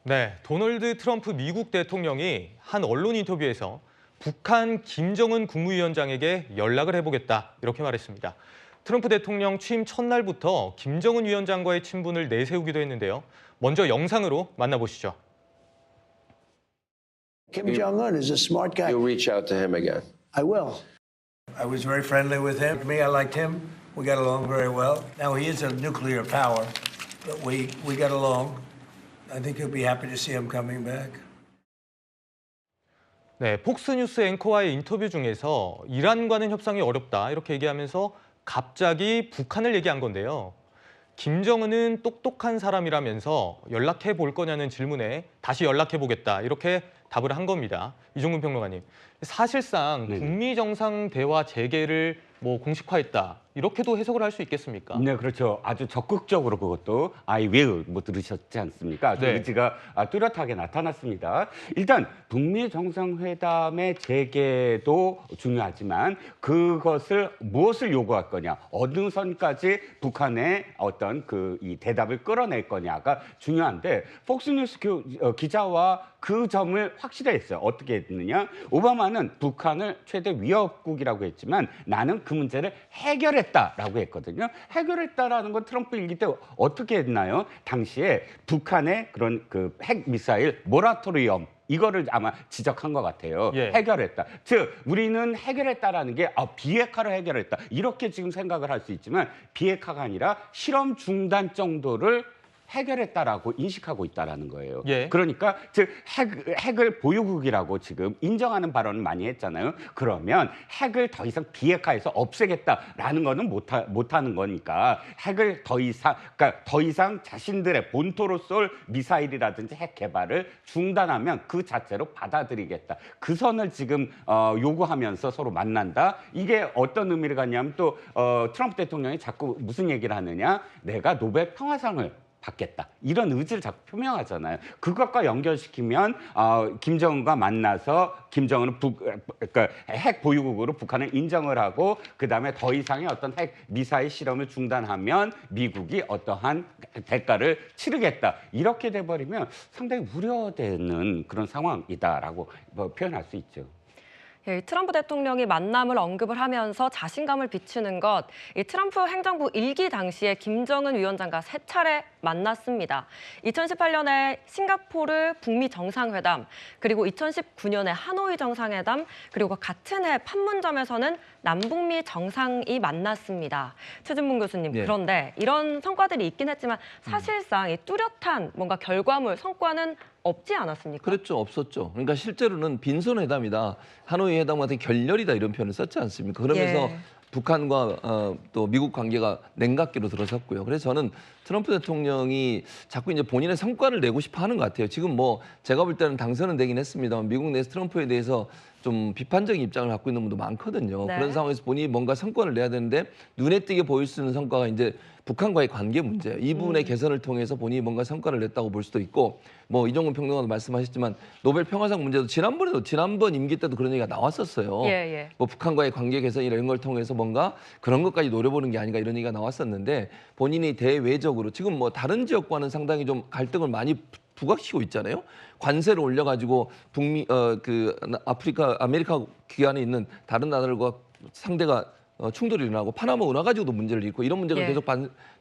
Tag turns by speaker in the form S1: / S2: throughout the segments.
S1: 네, 도널드 트럼프 미국 대통령이 한 언론 인터뷰에서 북한 김정은 국무위원장에게 연락을 해보겠다 이렇게 말했습니다. 트럼프 대통령 취임 첫날부터 김정은 위원장과의 친분을 내세우기도 했는데요. 먼저 영상으로 만나보시죠.
S2: Kim Jong-un is a smart guy.
S3: You'll reach out to him again.
S2: I will.
S4: I was very friendly with him. Me, I liked him. We got along very well. Now, he is a nuclear power, but we got along. I think you'll be happy to see him coming back.
S1: 네, 폭스뉴스 앵커와의 인터뷰 중에서 이란과는 협상이 어렵다 이렇게 얘기하면서 갑자기 북한을 얘기한 건데요. 김정은은 똑똑한 사람이라면서 연락해 볼 거냐는 질문에 다시 연락해 보겠다 이렇게 답을 한 겁니다. 이종근 평론가님, 사실상 북미 정상 대화 재개를 공식화했다 이렇게도 해석을 할 수 있겠습니까?
S5: 네, 그렇죠. 아주 적극적으로 그것도 I will 들으셨지 않습니까? 아주
S1: 네.
S5: 의지가 뚜렷하게 나타났습니다. 일단 북미 정상회담의 재개도 중요하지만 그것을 무엇을 요구할 거냐, 어느 선까지 북한의 어떤 이 대답을 끌어낼 거냐가 중요한데 폭스뉴스 기자와 그 점을 확실히 했어요. 어떻게 했느냐? 오바마는 북한을 최대 위협국이라고 했지만 나는 그 문제를 해결했다라고 했거든요. 해결했다라는 건 트럼프 일기 때 어떻게 했나요? 당시에 북한의 그런 핵 미사일 모라토리엄 이거를 아마 지적한 것 같아요.
S1: 예.
S5: 해결했다. 즉 우리는 해결했다라는 게 비핵화로 해결했다. 이렇게 지금 생각을 할 수 있지만 비핵화가 아니라 실험 중단 정도를 해결했다라고 인식하고 있다라는 거예요.
S1: 예.
S5: 그러니까 즉 핵을 보유국이라고 지금 인정하는 발언을 많이 했잖아요. 그러면 핵을 더 이상 비핵화해서 없애겠다라는 거는 못하는 거니까 핵을 더 이상 자신들의 본토로 쏠 미사일이라든지 핵 개발을 중단하면 그 자체로 받아들이겠다. 그 선을 지금 요구하면서 서로 만난다. 이게 어떤 의미를 갖냐면 또 트럼프 대통령이 자꾸 무슨 얘기를 하느냐? 내가 노벨 평화상을 받겠다. 이런 의지를 자꾸 표명하잖아요. 그것과 연결시키면 김정은과 만나서 김정은은 핵 보유국으로 북한을 인정을 하고 그다음에 더 이상의 어떤 핵 미사일 실험을 중단하면 미국이 어떠한 대가를 치르겠다. 이렇게 돼버리면 상당히 우려되는 그런 상황이다라고 표현할 수 있죠.
S6: 예, 트럼프 대통령이 만남을 언급을 하면서 자신감을 비추는 것, 이 트럼프 행정부 일기 당시에 김정은 위원장과 세 차례 만났습니다. 2018년에 싱가포르 북미 정상회담, 그리고 2019년에 하노이 정상회담, 그리고 같은 해 판문점에서는 남북미 정상이 만났습니다. 최진봉 교수님,
S7: 네.
S6: 그런데 이런 성과들이 있긴 했지만 사실상 이 뚜렷한 뭔가 결과물, 성과는 없지 않았습니까?
S7: 그렇죠. 없었죠. 그러니까 실제로는 빈손회담이다. 하노이 회담 같은 결렬이다 이런 표현을 썼지 않습니까? 그러면서
S6: 예.
S7: 북한과 또 미국 관계가 냉각기로 들어섰고요. 그래서 저는 트럼프 대통령이 자꾸 이제 본인의 성과를 내고 싶어 하는 것 같아요. 지금 제가 볼 때는 당선은 되긴 했습니다만 미국 내에서 트럼프에 대해서 좀 비판적인 입장을 갖고 있는 분도 많거든요.
S6: 네.
S7: 그런 상황에서 본인이 뭔가 성과를 내야 되는데 눈에 띄게 보일 수 있는 성과가 이제 북한과의 관계 문제예요. 이 부분의 개선을 통해서 본인이 뭔가 성과를 냈다고 볼 수도 있고 이종근 평론가도 말씀하셨지만 노벨 평화상 문제도 지난번 임기 때도 그런 얘기가 나왔었어요.
S6: 예.
S7: 북한과의 관계 개선이나 이런 걸 통해서 뭔가 그런 것까지 노려보는 게 아닌가 이런 얘기가 나왔었는데 본인이 대외적으로 지금 다른 지역과는 상당히 좀 갈등을 많이 부각시키고 있잖아요. 관세를 올려가지고 북미 아메리카 기안에 있는 다른 나라들과 상대가 충돌이 일어나고 파나마 운하 가지고도 문제를 일으키고 이런 문제가
S6: 예.
S7: 계속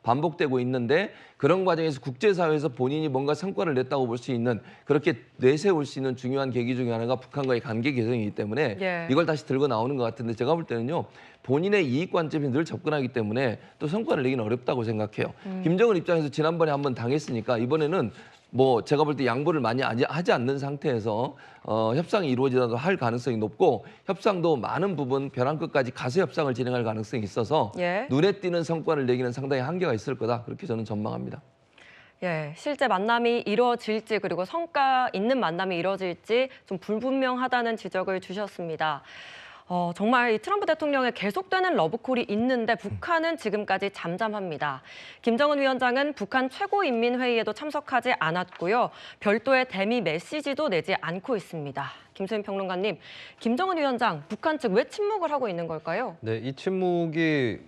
S7: 반복되고 있는데 그런 과정에서 국제사회에서 본인이 뭔가 성과를 냈다고 볼 수 있는 그렇게 내세울 수 있는 중요한 계기 중에 하나가 북한과의 관계 개선이기 때문에
S6: 예.
S7: 이걸 다시 들고 나오는 것 같은데 제가 볼 때는요. 본인의 이익 관점에 늘 접근하기 때문에 또 성과를 내기는 어렵다고 생각해요. 김정은 입장에서 지난번에 한번 당했으니까 이번에는 제가 볼 때 양보를 많이 하지 않는 상태에서 협상이 이루어지더라도 할 가능성이 높고 협상도 많은 부분 벼랑 끝까지 가서 협상을 진행할 가능성이 있어서
S6: 예.
S7: 눈에 띄는 성과를 내기는 상당히 한계가 있을 거다. 그렇게 저는 전망합니다.
S6: 예, 실제 만남이 이루어질지 그리고 성과 있는 만남이 이루어질지 좀 불분명하다는 지적을 주셨습니다. 정말 이 트럼프 대통령의 계속되는 러브콜이 있는데 북한은 지금까지 잠잠합니다. 김정은 위원장은 북한 최고인민회의에도 참석하지 않았고요. 별도의 대미 메시지도 내지 않고 있습니다. 김수민 평론가님, 김정은 위원장, 북한 측 왜 침묵을 하고 있는 걸까요?
S8: 네, 이 침묵이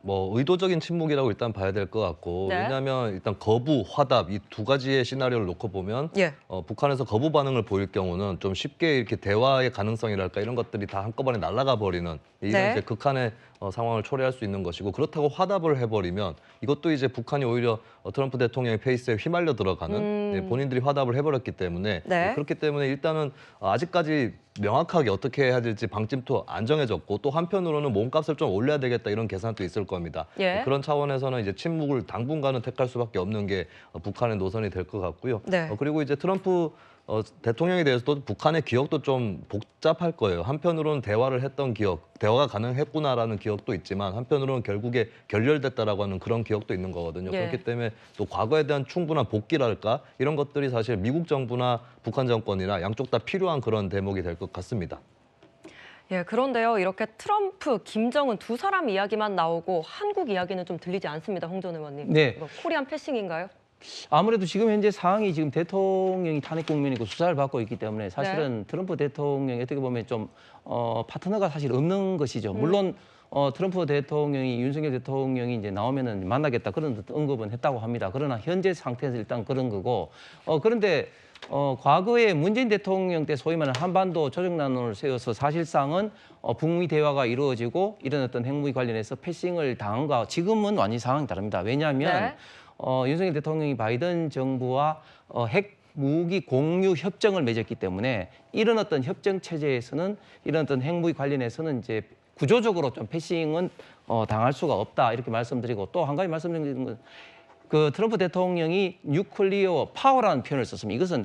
S3: 뭐 의도적인 침묵이라고 일단 봐야 될 것 같고
S6: 네.
S3: 왜냐하면 일단 거부, 화답 이 두 가지의 시나리오를 놓고 보면
S6: 예.
S3: 북한에서 거부 반응을 보일 경우는 좀 쉽게 이렇게 대화의 가능성이랄까 이런 것들이 다 한꺼번에 날아가 버리는 이런
S6: 네.
S3: 이제 극한의 상황을 초래할 수 있는 것이고 그렇다고 화답을 해버리면 이것도 이제 북한이 오히려 트럼프 대통령의 페이스에 휘말려 들어가는 본인들이 화답을 해버렸기 때문에
S6: 네.
S3: 그렇기 때문에 일단은 아직까지 명확하게 어떻게 해야 될지 방침도 안 정해졌고 또 한편으로는 몸값을 좀 올려야 되겠다 이런 계산도 있을 겁니다.
S6: 예.
S3: 그런 차원에서는 이제 침묵을 당분간은 택할 수밖에 없는 게 북한의 노선이 될 것 같고요.
S6: 네.
S3: 그리고 이제 트럼프 대통령에 대해서도 북한의 기억도 좀 복잡할 거예요. 한편으로는 대화를 했던 기억, 대화가 가능했구나라는 기억도 있지만 한편으로는 결국에 결렬됐다라고 하는 그런 기억도 있는 거거든요.
S6: 예.
S3: 그렇기 때문에 또 과거에 대한 충분한 복귀랄까 이런 것들이 사실 미국 정부나 북한 정권이나 양쪽 다 필요한 그런 대목이 될 것 같습니다.
S6: 예, 그런데요. 이렇게 트럼프, 김정은 두 사람 이야기만 나오고 한국 이야기는 좀 들리지 않습니다. 홍 전 의원님.
S8: 네.
S6: 이거 코리안 패싱인가요?
S8: 아무래도 지금 현재 상황이 지금 대통령이 탄핵 국면이고 수사를 받고 있기 때문에 사실은 트럼프 대통령이 어떻게 보면 좀 파트너가 사실 없는 것이죠. 물론 트럼프 대통령이 윤석열 대통령이 이제 나오면은 만나겠다 그런 언급은 했다고 합니다. 그러나 현재 상태에서 일단 그런 거고 그런데 과거에 문재인 대통령 때 소위 말하는 한반도 조정난을 세워서 사실상은 북미 대화가 이루어지고 이런 어떤 핵무기 관련해서 패싱을 당한 거와 지금은 완전히 상황이 다릅니다. 왜냐하면
S6: 네.
S8: 윤석열 대통령이 바이든 정부와 핵 무기 공유 협정을 맺었기 때문에 이런 어떤 협정 체제에서는 이런 어떤 핵무기 관련해서는 이제 구조적으로 좀 패싱은 당할 수가 없다 이렇게 말씀드리고 또 한 가지 말씀드리는 건 그 트럼프 대통령이 뉴클리어 파워라는 표현을 썼습니다. 이것은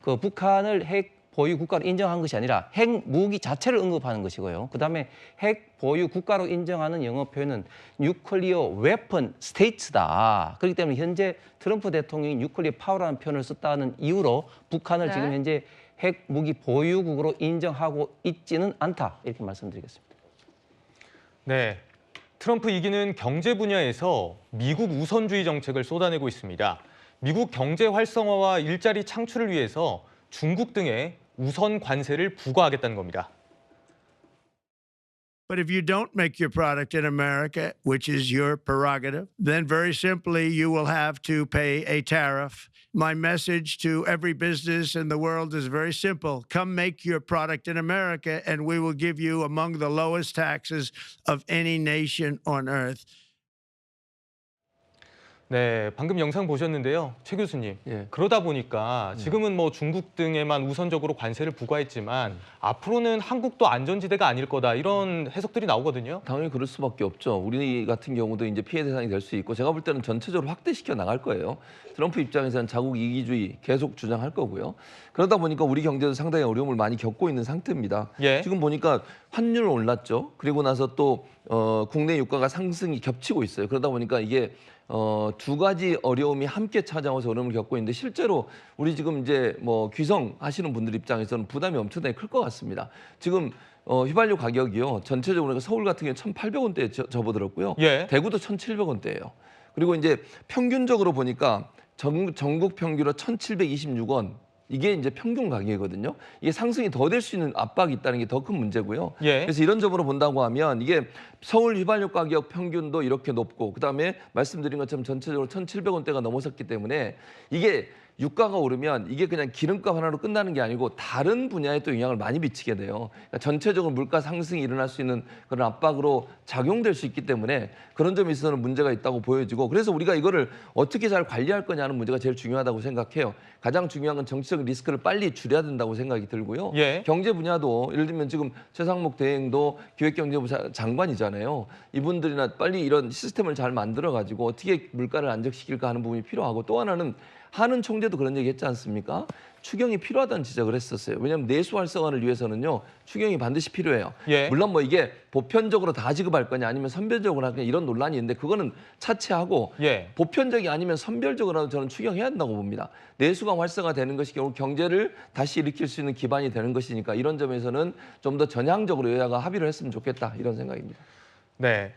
S8: 그 북한을 핵 보유 국가로 인정한 것이 아니라 핵 무기 자체를 언급하는 것이고요. 그다음에 핵 보유 국가로 인정하는 영어 표현은 뉴클리어 웨펀 스테이츠다. 그렇기 때문에 현재 트럼프 대통령이 뉴클리어 파워라는 표현을 썼다는 이유로 북한을
S6: 네.
S8: 지금 현재 핵 무기 보유국으로 인정하고 있지는 않다. 이렇게 말씀드리겠습니다.
S1: 네. 트럼프 2기는 경제 분야에서 미국 우선주의 정책을 쏟아내고 있습니다. 미국 경제 활성화와 일자리 창출을 위해서 중국 등에 우선 관세를 부과하겠다는 겁니다.
S4: But if you don't make your product in America, which is your prerogative, then very simply you will have to pay a tariff. My message to every business in the world is very simple. Come make your product in America and we will give you among the lowest taxes of any nation on earth.
S1: 네, 방금 영상 보셨는데요. 최 교수님,
S7: 예.
S1: 그러다 보니까 지금은 뭐 중국 등에만 우선적으로 관세를 부과했지만 앞으로는 한국도 안전지대가 아닐 거다 이런 해석들이 나오거든요.
S7: 당연히 그럴 수밖에 없죠. 우리 같은 경우도 이제 피해 대상이 될 수 있고 제가 볼 때는 전체적으로 확대시켜 나갈 거예요. 트럼프 입장에서는 자국 이기주의 계속 주장할 거고요. 그러다 보니까 우리 경제도 상당히 어려움을 많이 겪고 있는 상태입니다.
S1: 예.
S7: 지금 보니까 환율 올랐죠. 그리고 나서 또 국내 유가가 상승이 겹치고 있어요. 그러다 보니까 이게 두 가지 어려움이 함께 찾아와서 어려움을 겪고 있는데 실제로 우리 지금 이제 뭐 귀성 하시는 분들 입장에서는 부담이 엄청나게 클 것 같습니다. 지금 휘발유 가격이요. 전체적으로 그러니까 서울 같은 경우 1,800원대에 접어들었고요.
S1: 예.
S7: 대구도 1,700원대예요. 그리고 이제 평균적으로 보니까 전국 평균으로 1,726원. 이게 이제 평균 가격이거든요. 이게 상승이 더 될 수 있는 압박이 있다는 게 더 큰 문제고요.
S1: 예.
S7: 그래서 이런 점으로 본다고 하면 이게 서울 휘발유 가격 평균도 이렇게 높고 그다음에 말씀드린 것처럼 전체적으로 1,700원대가 넘어섰기 때문에 이게 유가가 오르면 이게 그냥 기름값 하나로 끝나는 게 아니고 다른 분야에 또 영향을 많이 미치게 돼요. 그러니까 전체적으로 물가 상승이 일어날 수 있는 그런 압박으로 작용될 수 있기 때문에 그런 점에 있어서는 문제가 있다고 보여지고 그래서 우리가 이거를 어떻게 잘 관리할 거냐는 문제가 제일 중요하다고 생각해요. 가장 중요한 건 정치적 리스크를 빨리 줄여야 된다고 생각이 들고요.
S1: 예.
S7: 경제 분야도 예를 들면 지금 최상목 대행도 기획경제부 장관이잖아요. 이분들이나 빨리 이런 시스템을 잘 만들어가지고 어떻게 물가를 안정시킬까 하는 부분이 필요하고 또 하나는 하는 총재도 그런 얘기 했지 않습니까? 추경이 필요하다는 지적을 했었어요. 왜냐하면 내수 활성화를 위해서는요. 추경이 반드시 필요해요.
S1: 예.
S7: 물론 뭐 이게 보편적으로 다 지급할 거냐 아니면 선별적으로 할 거냐 이런 논란이 있는데 그거는 차치하고
S1: 예.
S7: 보편적이 아니면 선별적으로 저는 추경해야 한다고 봅니다. 내수가 활성화되는 것이 결국 경제를 다시 일으킬 수 있는 기반이 되는 것이니까 이런 점에서는 좀 더 전향적으로 여야가 합의를 했으면 좋겠다 이런 생각입니다.
S1: 네.